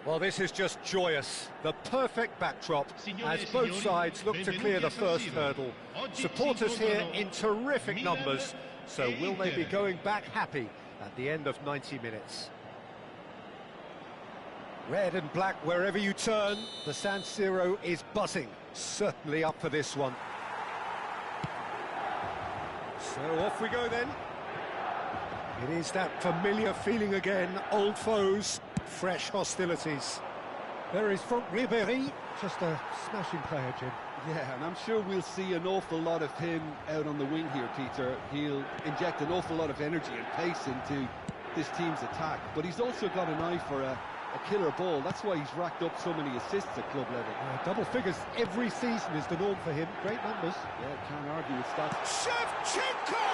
Well, this is just joyous. The perfect backdrop as both sides look to clear the first hurdle. Supporters here in terrific numbers, so will they be going back happy at the end of 90 minutes? Red and black wherever you turn, the San Siro is buzzing. Certainly up for this one. So off we go then. It is that familiar feeling again, old foes, fresh hostilities. There is Franck Ribéry, just a smashing player, Jim. Yeah, and I'm sure we'll see an awful lot of him out on the wing here, Peter. He'll inject an awful lot of energy and pace into this team's attack, but he's also got an eye for a killer ball. That's why he's racked up so many assists at club level. Double figures every season is the norm for him. Great numbers. Yeah, can't argue with stats. Shevchenko!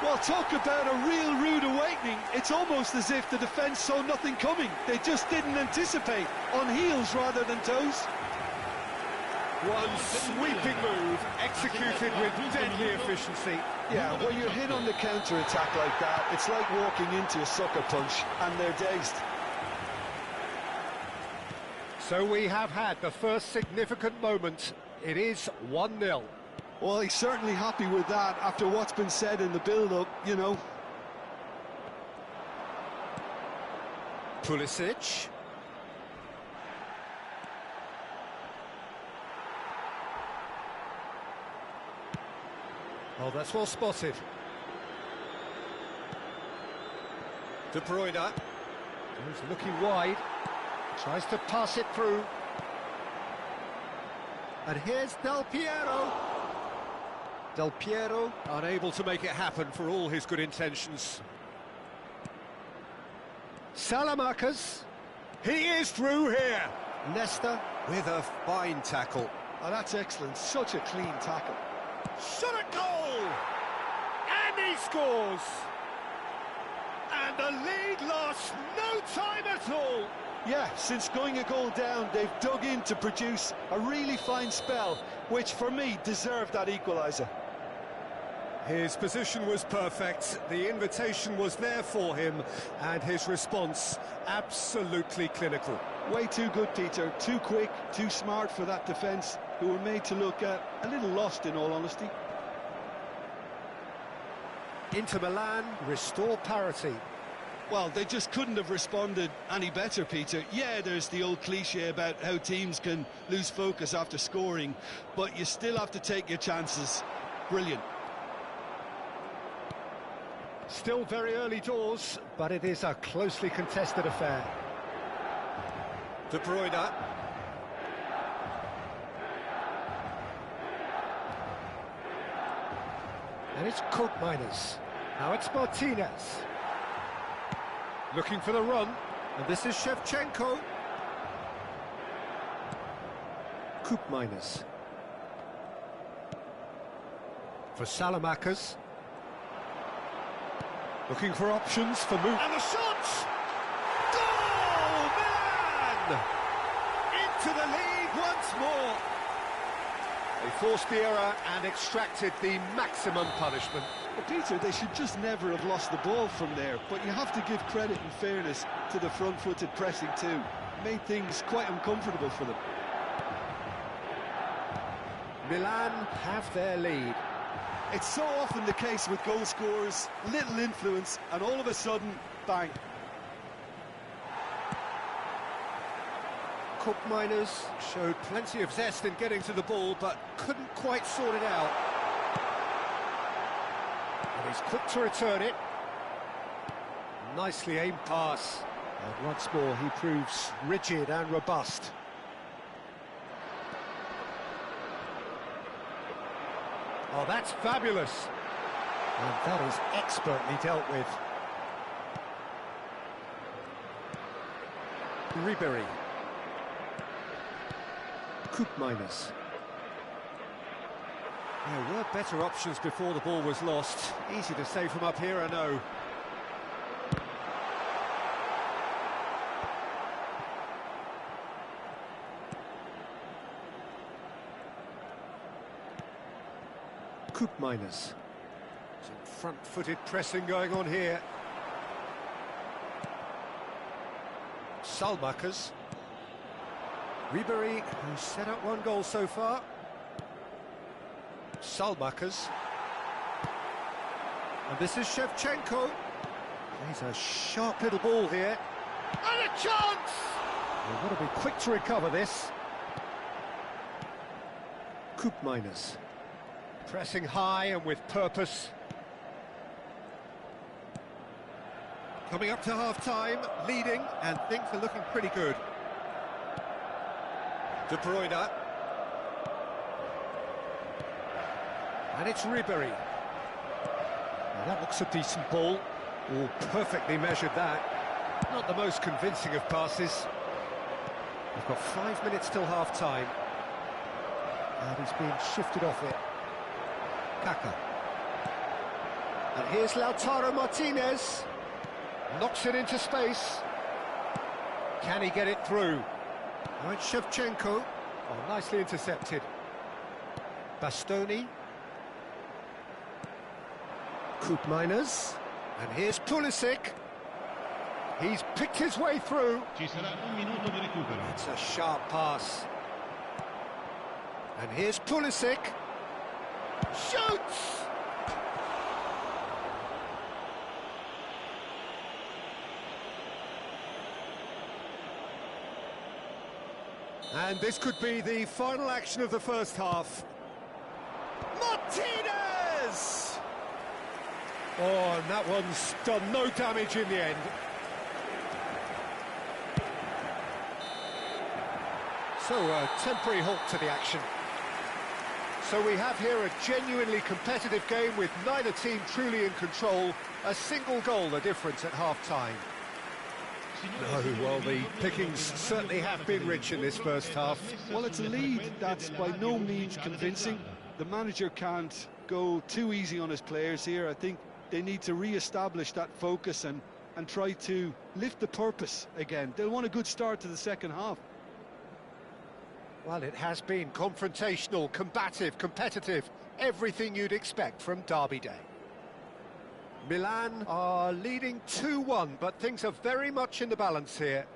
Well, talk about a real rude awakening. It's almost as if the defence saw nothing coming. They just didn't anticipate, on heels rather than toes. One sweeping move, executed with deadly efficiency. Yeah, when you're hit on the counter-attack like that, it's like walking into a sucker punch, and they're dazed. So we have had the first significant moment. It is 1-0. Well, he's certainly happy with that after what's been said in the build-up, you know. Pulisic. Oh, that's well spotted. De Bruyne. He's looking wide. Tries to pass it through. And here's Del Piero. Del Piero unable to make it happen for all his good intentions. Salamanca's. He is through here. Leicester with a fine tackle. Oh, that's excellent. Such a clean tackle. Shot at goal! And he scores! And the lead lost no time at all. Yeah, since going a goal down, they've dug in to produce a really fine spell, which for me deserved that equaliser. His position was perfect, the invitation was there for him, and his response absolutely clinical. Way too good, Peter. Too quick, too smart for that defence, who were made to look a little lost, in all honesty. Inter Milan restore parity. Well, they just couldn't have responded any better, Peter. Yeah, there's the old cliche about how teams can lose focus after scoring, but you still have to take your chances. Brilliant. Still very early doors, but it is a closely contested affair. De Bruyne. And it's Koopmeiners. Now it's Martinez. Looking for the run, and this is Shevchenko. Koopmeiners. For Salamanca's. Looking for options for move. And the shot! Goal! Milan! Into the lead once more. They forced the error and extracted the maximum punishment. Well, Peter, they should just never have lost the ball from there, but you have to give credit and fairness to the front-footed pressing too. Made things quite uncomfortable for them. Milan have their lead. It's so often the case with goal scorers, little influence, and all of a sudden, bang. Koopmeiners showed plenty of zest in getting to the ball, but couldn't quite sort it out. And he's quick to return it. Nicely aimed pass. And once more, he proves rigid and robust. Oh, that's fabulous. And that is expertly dealt with. Ribéry. Koopmeiners. There were better options before the ball was lost. Easy to say from up here, I know. Koopmeiners. Some front-footed pressing going on here. Salmakers. Ribery, who's set up one goal so far. Salmakers. And this is Shevchenko. He's a sharp little ball here. And a chance! They've got to be quick to recover this. Koopmeiners. Pressing high and with purpose. Coming up to half-time, leading, and things are looking pretty good. De Bruyne. And it's Ribery. Now that looks a decent ball. Oh, perfectly measured that. Not the most convincing of passes. We've got 5 minutes till half-time. And he's being shifted off it. Kaka. And here's Lautaro Martinez. Knocks it into space. Can he get it through? Now it's Shevchenko. Oh, nicely intercepted. Bastoni. Koopmeiners. And here's Pulisic. He's picked his way through. It's a sharp pass. And here's Pulisic. Shoots! And this could be the final action of the first half. Martinez! Oh, and that one's done no damage in the end. So, a temporary halt to the action. So we have here a genuinely competitive game with neither team truly in control. A single goal the difference at half-time. No, well, the pickings certainly have been rich in this first half. Well, it's a lead that's by no means convincing. The manager can't go too easy on his players here. I think they need to re-establish that focus and try to lift the purpose again. They'll want a good start to the second half. Well, it has been confrontational, combative, competitive, everything you'd expect from Derby Day. Milan are leading 2-1, but things are very much in the balance here.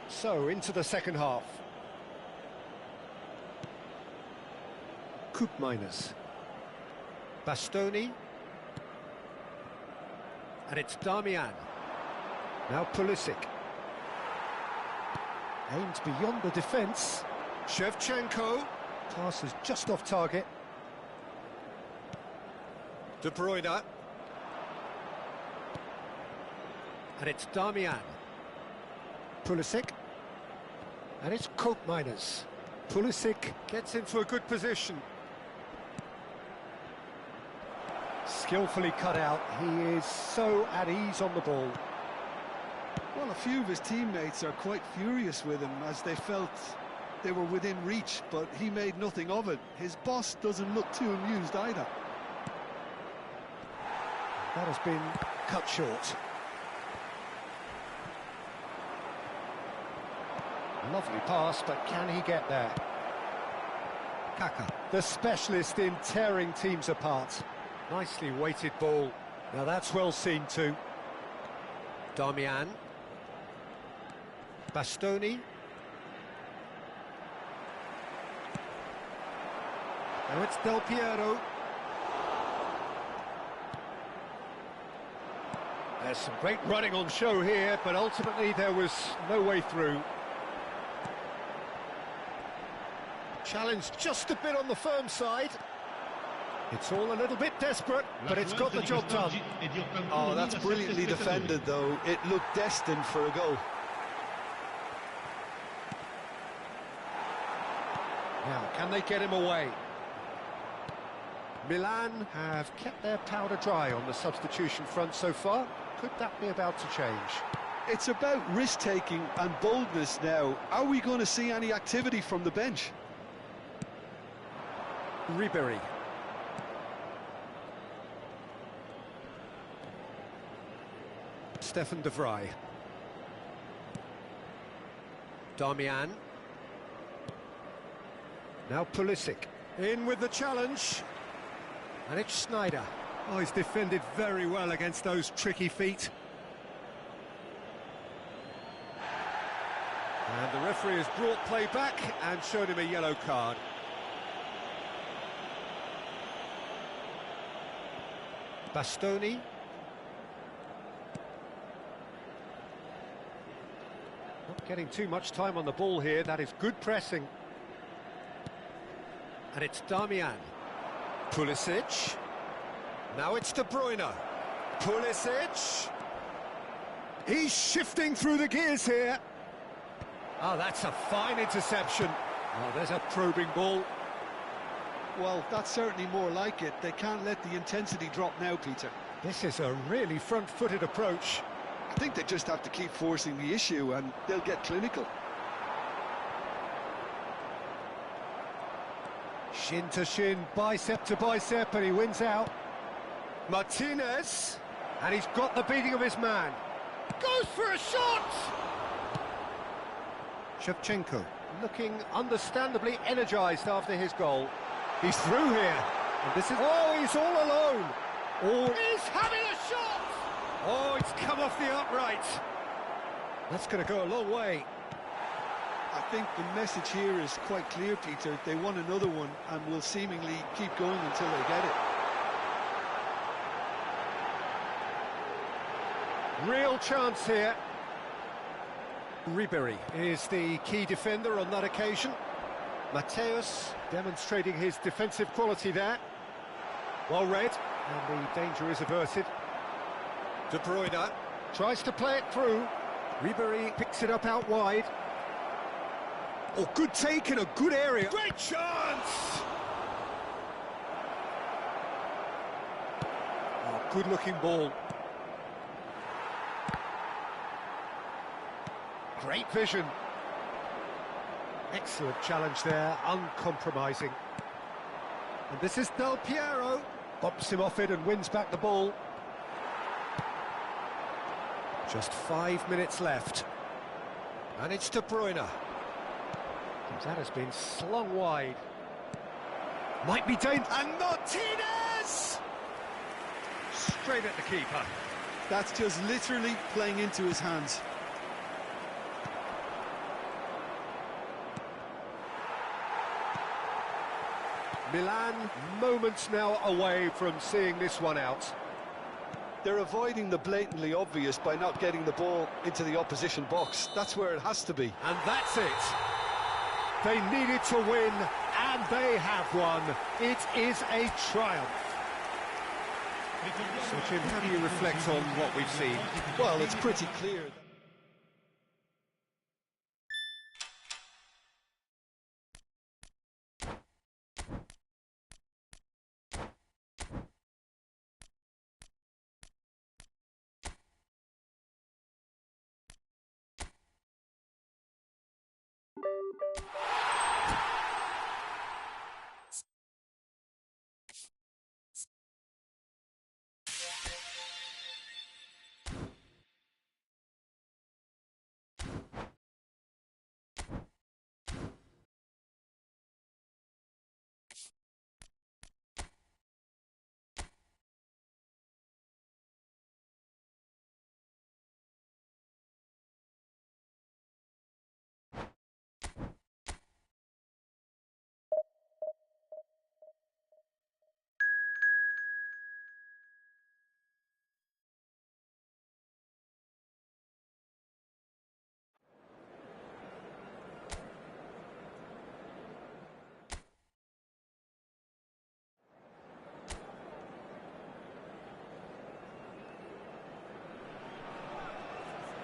So, into the second half. Koopmeiners. Bastoni. And it's Damian. Now Pulisic. Aimed beyond the defence. Shevchenko. Pass is just off target. De Bruyne. And it's Damian. Pulisic. And it's Koopmeiners. Pulisic gets into a good position. Skillfully cut out. He is so at ease on the ball. Well, a few of his teammates are quite furious with him as they felt they were within reach, but he made nothing of it. His boss doesn't look too amused either. That has been cut short. Lovely pass, but can he get there? Kaka, the specialist in tearing teams apart. Nicely weighted ball. Now that's well seen too. Damian. Bastoni. Now it's Del Piero. There's some great running on show here, but ultimately there was no way through. Challenged just a bit on the firm side. It's all a little bit desperate, but it's got the job done. Oh, that's brilliantly defended, though. It looked destined for a goal. Now, can they get him away? Milan have kept their powder dry on the substitution front so far. Could that be about to change? It's about risk-taking and boldness now. Are we going to see any activity from the bench? Ribery. Stefan de Vrij. Darmian. Now Pulisic. In with the challenge. And it's Sneijder. Oh, he's defended very well against those tricky feet. And the referee has brought play back and shown him a yellow card. Bastoni. Not getting too much time on the ball here. That is good pressing. And it's Darmian. Pulisic. Now it's De Bruyne. Pulisic. He's shifting through the gears here. Oh, that's a fine interception. Oh, there's a probing ball. Well, that's certainly more like it. They can't let the intensity drop now, Peter. This is a really front-footed approach. I think they just have to keep forcing the issue and they'll get clinical. Shin to shin, bicep to bicep, and he wins out. Martinez, and he's got the beating of his man. Goes for a shot! Shevchenko, looking understandably energised after his goal. He's through here, and this is... Oh, he's all alone! He's having a shot! Oh, it's come off the upright. That's going to go a long way. I think the message here is quite clear, Peter. They want another one and will seemingly keep going until they get it. Real chance here. Ribery is the key defender on that occasion. Mateus demonstrating his defensive quality there. Well read, and the danger is averted. De Bruyne tries to play it through. Ribery picks it up out wide. Oh, good take in a good area. Great chance! Oh, good-looking ball. Great vision. Excellent challenge there, uncompromising. And this is Del Piero. Bumps him off it and wins back the ball. Just 5 minutes left. And it's De Bruyne. That has been slung wide. Might be dangerous. And Martinez! Straight at the keeper. That's just literally playing into his hands. Milan moments now away from seeing this one out. They're avoiding the blatantly obvious by not getting the ball into the opposition box. That's where it has to be. And that's it. They needed to win, and they have won. It is a triumph. So, Jim, how do you reflect on what we've seen? Well, it's pretty clear.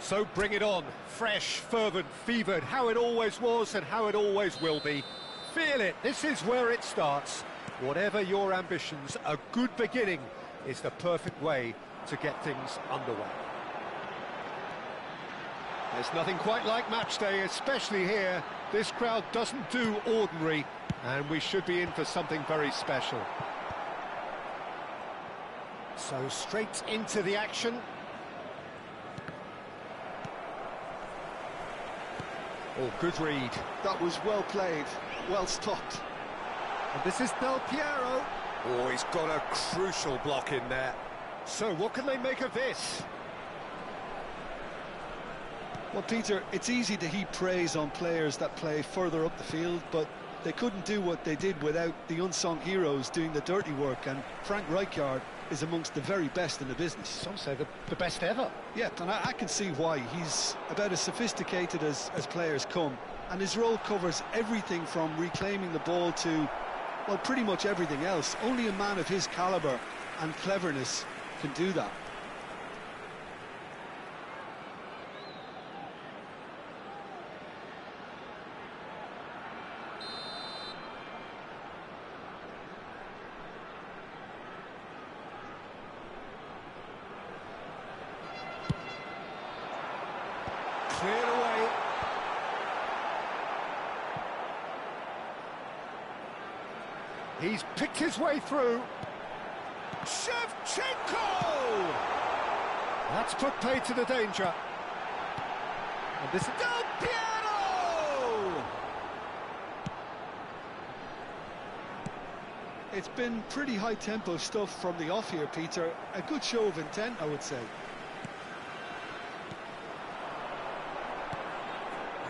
So bring it on, fresh, fervent, fevered, how it always was and how it always will be. Feel it, this is where it starts. Whatever your ambitions, a good beginning is the perfect way to get things underway. There's nothing quite like match day, especially here. This crowd doesn't do ordinary, and we should be in for something very special. So straight into the action. Oh, good read. That was well played, well stopped. And this is Del Piero. Oh, he's got a crucial block in there. So what can they make of this? Well, Peter, it's easy to heap praise on players that play further up the field, but they couldn't do what they did without the unsung heroes doing the dirty work, and Frank Rijkaard is amongst the very best in the business. Some say the best ever. Yeah, and I can see why. He's about as sophisticated as players come, and his role covers everything from reclaiming the ball to, well, pretty much everything else. Only a man of his calibre and cleverness can do that. Cleared away. He's picked his way through. Shevchenko! That's put pay to the danger. And this is Del Piero! It's been pretty high-tempo stuff from the off here, Peter. A good show of intent, I would say.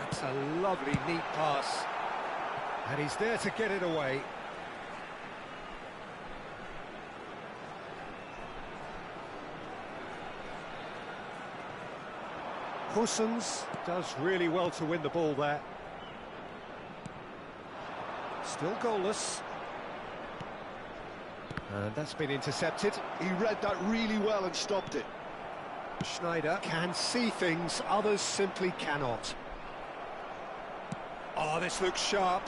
That's a lovely, neat pass. And he's there to get it away. Hussens does really well to win the ball there. Still goalless. And that's been intercepted. He read that really well and stopped it. Schneider can see things others simply cannot. Oh, this looks sharp.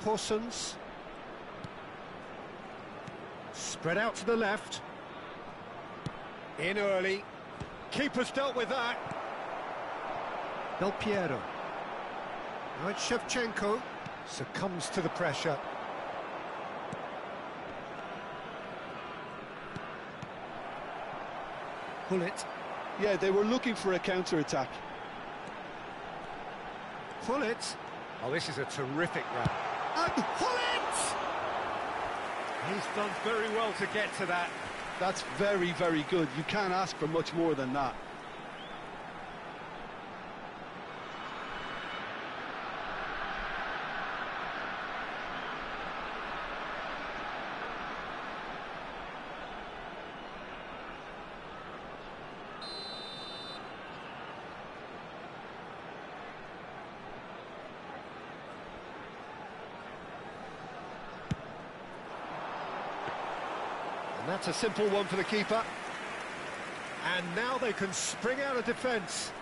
Hussens. Spread out to the left. In early. Keeper's dealt with that. Del Piero. Now it's Shevchenko. Succumbs to the pressure. Pullet. Yeah, they were looking for a counter-attack. Pullet. Oh, this is a terrific run. And Pullet! He's done very well to get to that. That's very, very good. You can't ask for much more than that. And that's a simple one for the keeper. And now they can spring out of defence.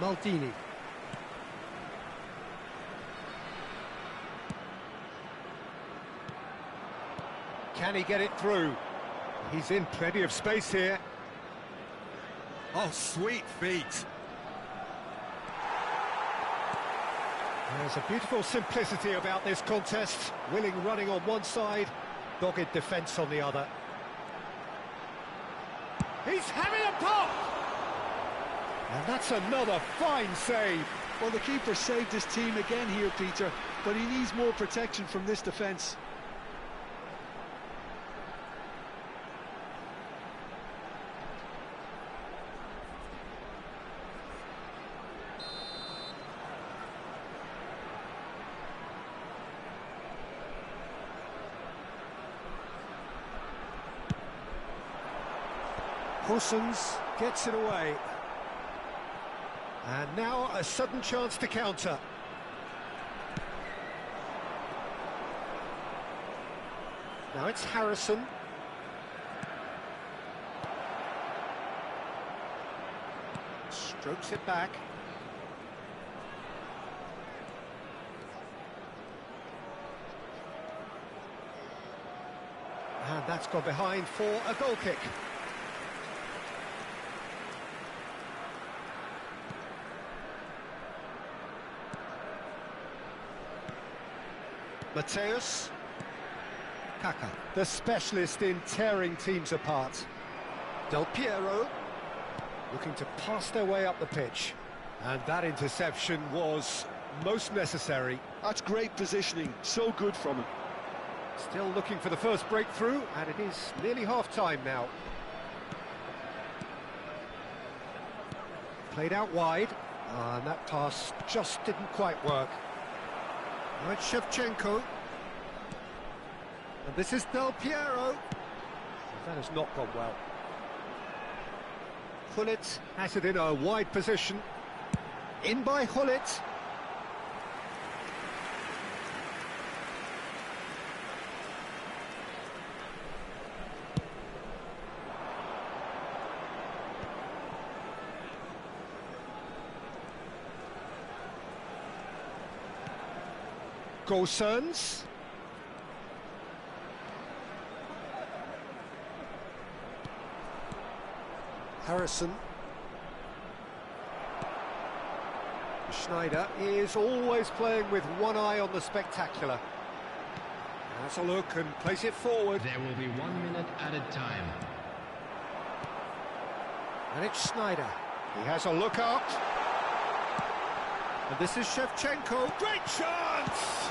Maldini. Can he get it through? He's in plenty of space here. Oh, sweet feet. There's a beautiful simplicity about this contest. Willing running on one side, dogged defence on the other. He's having a pop! And that's another fine save. Well, the keeper saved his team again here, Peter, but he needs more protection from this defence. Hussens gets it away. And now a sudden chance to counter. Now it's Harrison. Strokes it back. that's gone behind for a goal kick. Mateus. Kaka, the specialist in tearing teams apart. Del Piero, looking to pass their way up the pitch. And that interception was most necessary. That's great positioning, so good from him. Still looking for the first breakthrough, and it is nearly half-time now. Played out wide, and that pass just didn't quite work. Now it's Shevchenko. And this is Del Piero. That has not gone well. Gullit has it in a wide position. In by Gullit. Gosens. Harrison. Schneider is always playing with one eye on the spectacular. Has a look and plays it forward. There will be 1 minute added time. And it's Schneider. He has a look up. And this is Shevchenko. Great chance!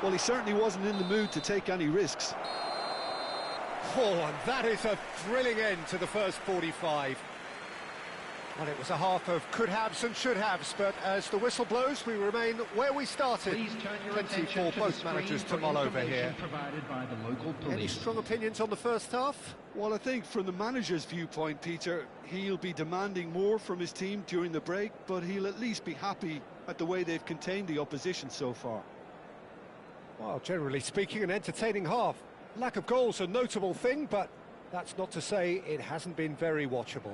Well, he certainly wasn't in the mood to take any risks. Oh, and that is a thrilling end to the first 45. Well, it was a half of could-haves and should-haves, but as the whistle blows, we remain where we started. Please turn your Plenty attention for to both the managers to screen mull for over here. information provided by the local police. Any strong opinions on the first half? Well, I think from the manager's viewpoint, Peter, he'll be demanding more from his team during the break, but he'll at least be happy at the way they've contained the opposition so far. Well, generally speaking, an entertaining half. Lack of goals a notable thing, but that's not to say it hasn't been very watchable.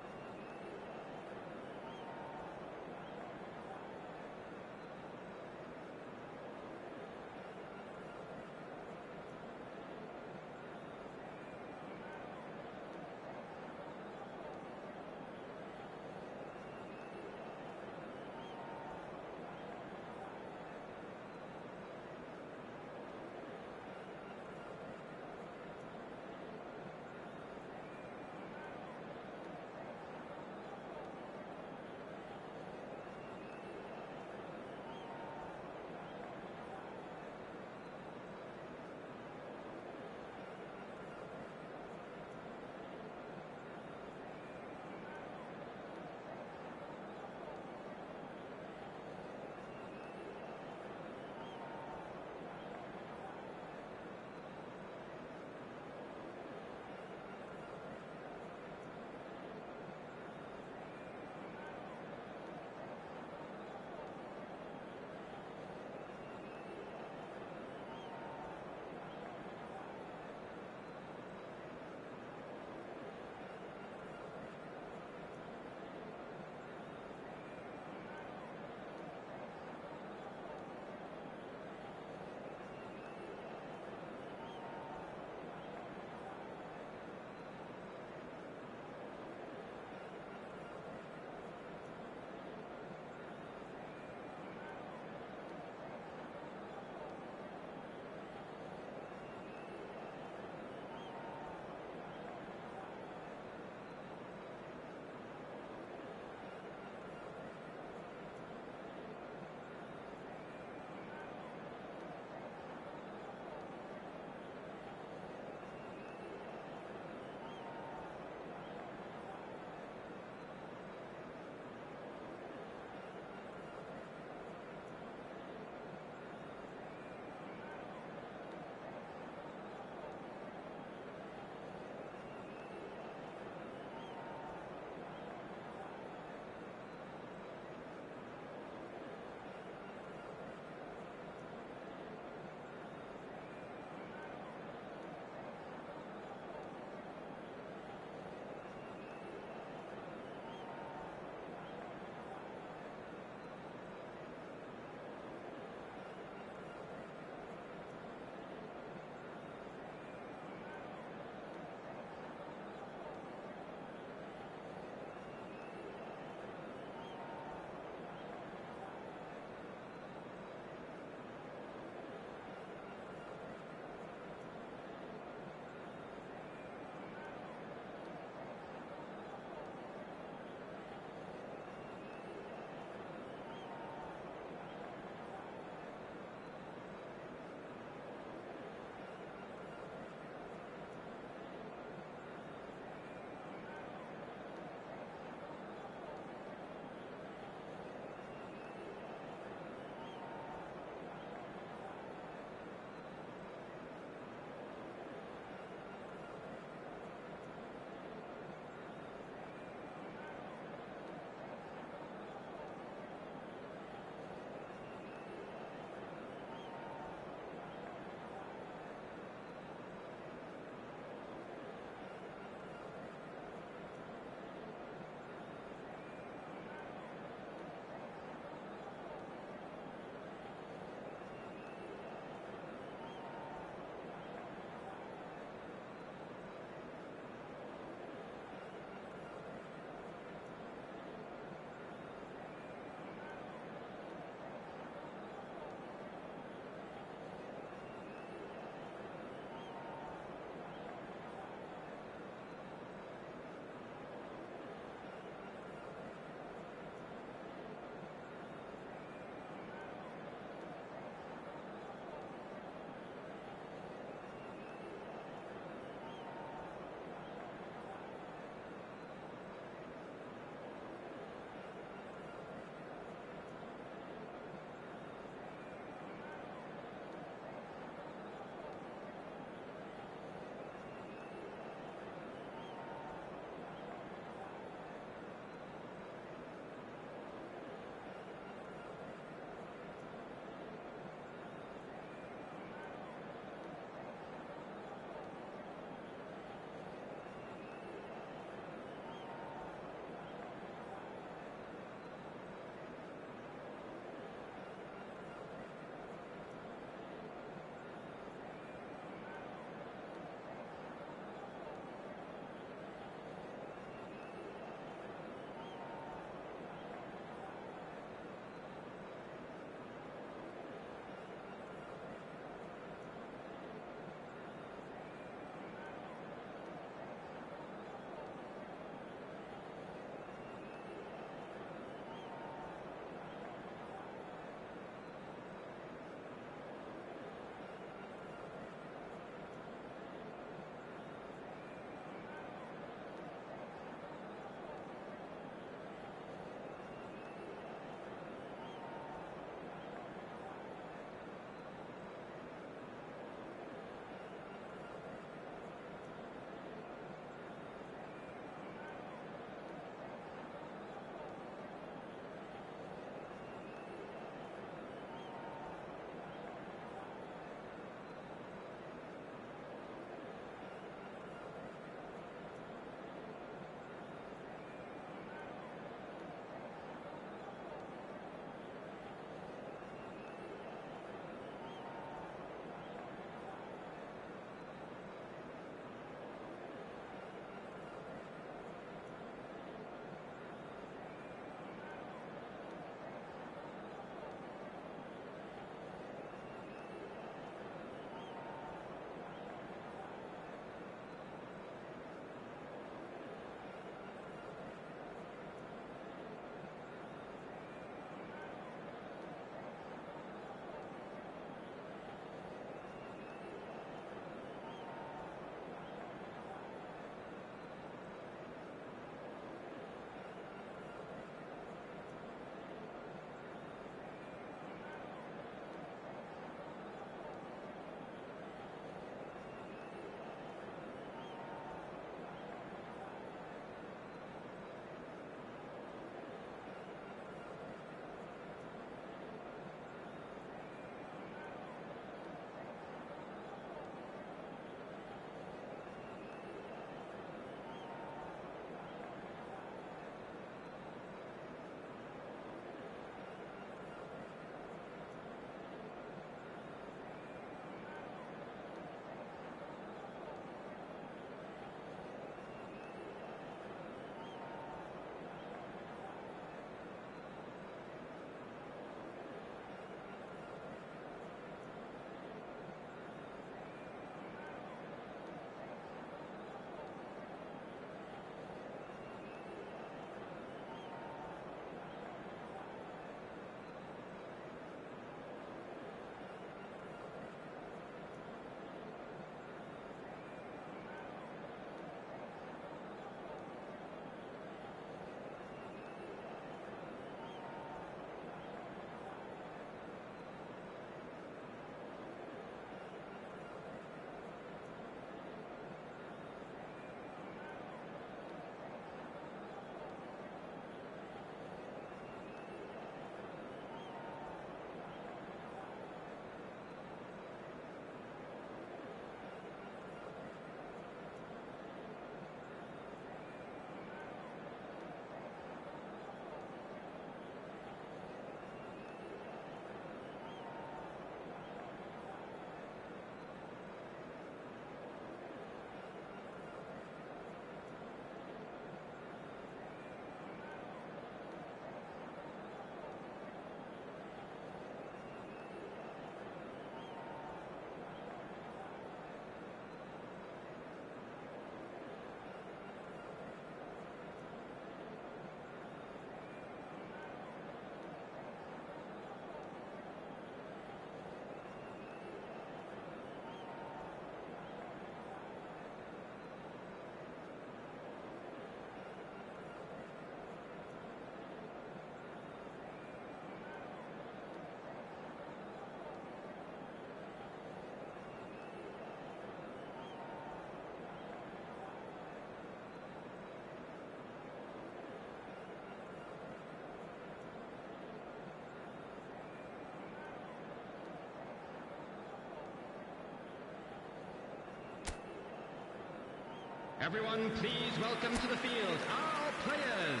Everyone, please welcome to the field our players.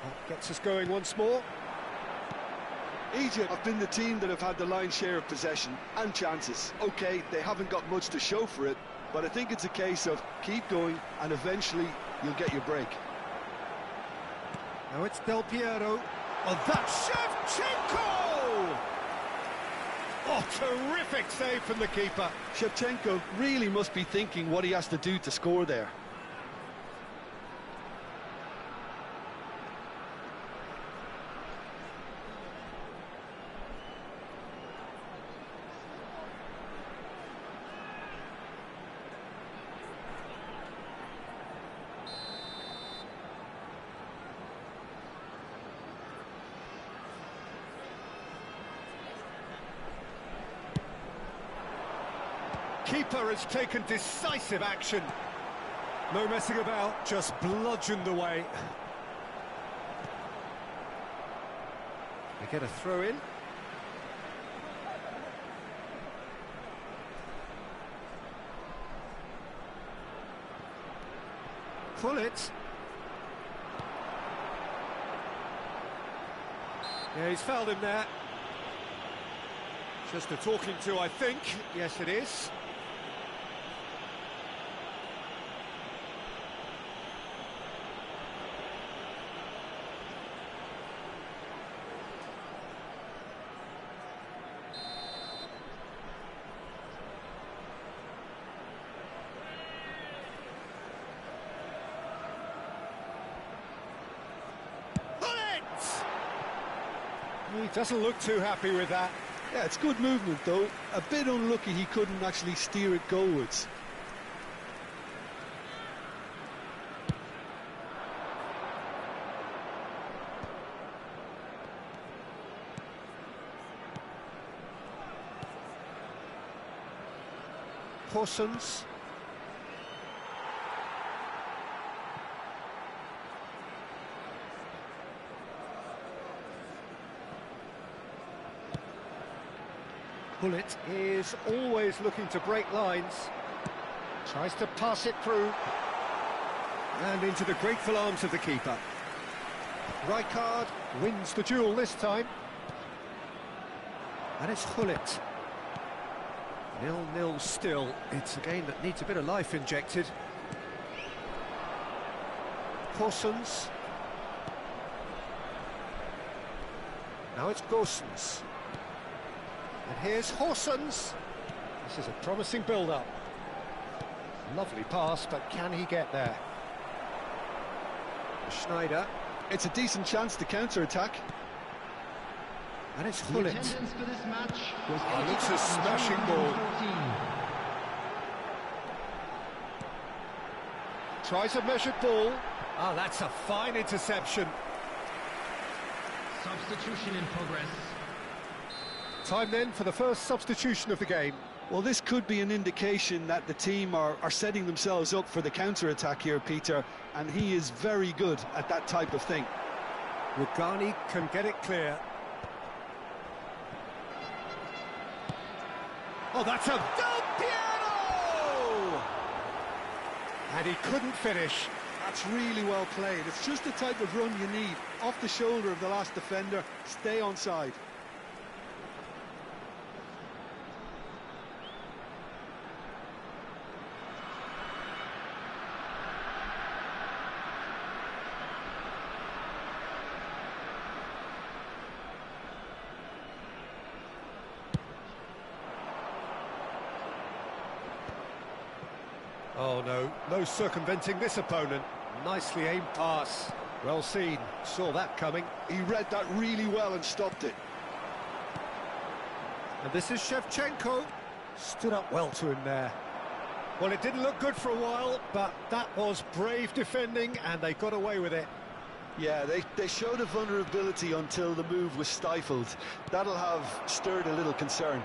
That gets us going once more. Egypt have been the team that have had the lion's share of possession and chances. OK, they haven't got much to show for it, but I think it's a case of keep going and eventually you'll get your break. Now it's Del Piero. Oh, that's Shevchenko! Oh, terrific save from the keeper. Shevchenko really must be thinking what he has to do to score there. Keeper has taken decisive action. No messing about, just bludgeoned away. They get a throw in. Pull it. Yeah, he's fouled him there. Just a talking to, I think. Yes, it is. He doesn't look too happy with that. Yeah, it's good movement though. A bit unlucky he couldn't actually steer it goalwards. Parsons. Bullet is always looking to break lines. Tries to pass it through. And into the grateful arms of the keeper. Rijkaard wins the duel this time. And it's Hullet. 0-0 still. It's a game that needs a bit of life injected. Parsons. Now it's Goossens. And here's Horsens. This is a promising build-up. Lovely pass, but can he get there? Schneider. It's a decent chance to counter-attack. And it's The Hullet. attendance for this match was Looks a smashing ball. 14. Tries a measured ball. Ah, that's a fine interception. Substitution in progress. Time then for the first substitution of the game. Well, this could be an indication that the team are setting themselves up for the counter-attack here, Peter, and he is very good at that type of thing. Rugani can get it clear. Oh, that's a Del Piero! And he couldn't finish. That's really well played. It's just the type of run you need. Off the shoulder of the last defender, stay onside. Oh no, no circumventing this opponent. Nicely aimed pass. Well seen, saw that coming. He read that really well and stopped it. And this is Shevchenko. Stood up well to him there. Well, it didn't look good for a while, but that was brave defending and they got away with it. Yeah, they showed a vulnerability until the move was stifled. That'll have stirred a little concern.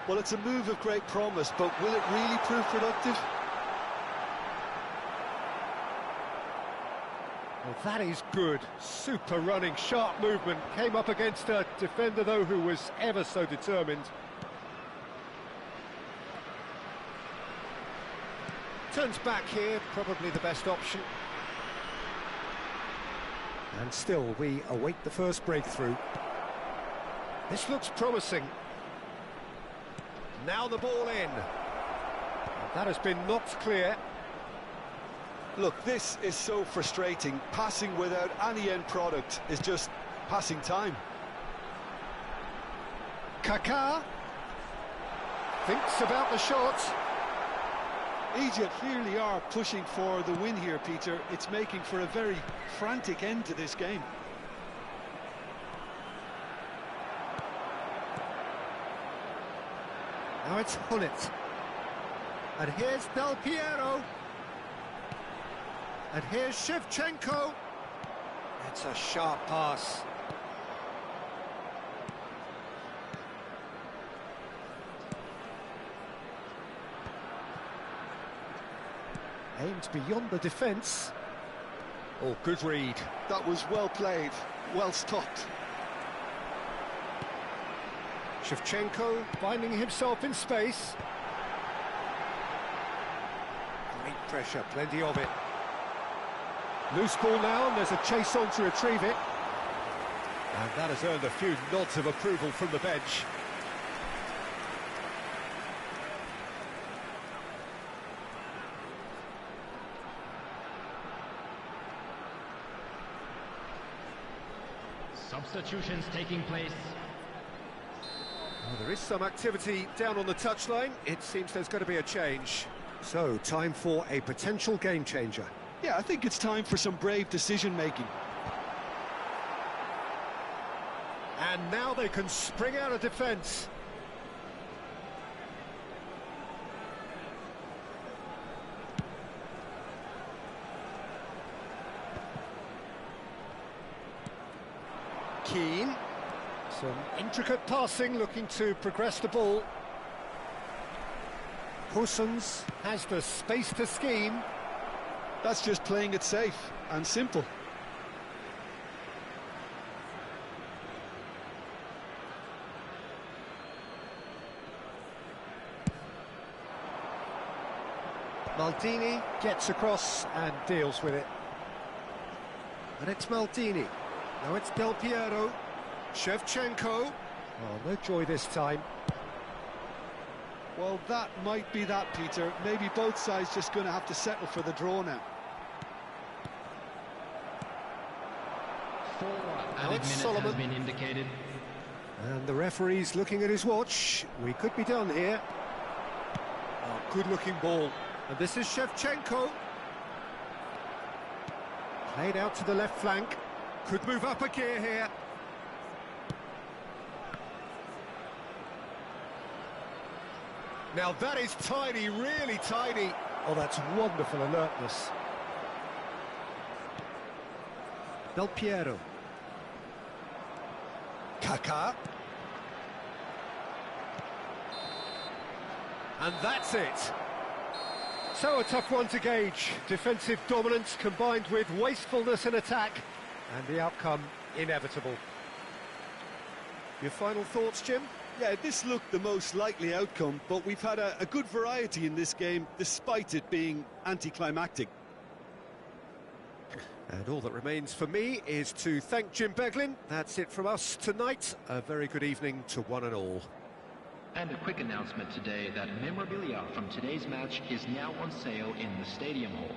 Well, it's a move of great promise, but will it really prove productive? Well, That is good. Super running, sharp movement. Came up against a defender, though, who was ever so determined. Turns back here, probably the best option. And still, we await the first breakthrough. This looks promising. Now the ball in. And that has been knocked clear. Look, this is so frustrating. Passing without any end product is just passing time. Kaká thinks about the shot. Egypt clearly are pushing for the win here, Peter. It's making for a very frantic end to this game. Now it's Hullet. And here's Del Piero. And here's Shevchenko. It's a sharp pass. Aimed beyond the defence. Oh, good read. That was well played, well stopped. Shevchenko finding himself in space. Great pressure, plenty of it. Loose ball now, and there's a chase on to retrieve it. And that has earned a few nods of approval from the bench. Substitutions taking place. Well, there is some activity down on the touchline. It seems there's going to be a change. So, time for a potential game changer. Yeah, I think it's time for some brave decision-making. And now they can spring out of defence. Keane. Some intricate passing, looking to progress the ball. Hussons has the space to scheme. That's just playing it safe and simple. Maldini gets across and deals with it. And it's Maldini. Now it's Del Piero. Shevchenko. Oh, no joy this time. Well, that might be that, Peter. Maybe both sides just going to have to settle for the draw now. Four Now added it's minutes Solomon. has been indicated. And the referee's looking at his watch. We could be done here. Oh, good-looking ball. And this is Shevchenko. Played out to the left flank. Could move up a gear here. Now that is tidy, really tidy. Oh, that's wonderful alertness. Del Piero. Kaká. And that's it. So a tough one to gauge. Defensive dominance combined with wastefulness in attack. And the outcome inevitable. Your final thoughts, Jim? Yeah, this looked the most likely outcome, but we've had a good variety in this game, despite it being anticlimactic. And all that remains for me is to thank Jim Beglin. That's it from us tonight. A very good evening to one and all. And a quick announcement today that memorabilia from today's match is now on sale in the Stadium Hall.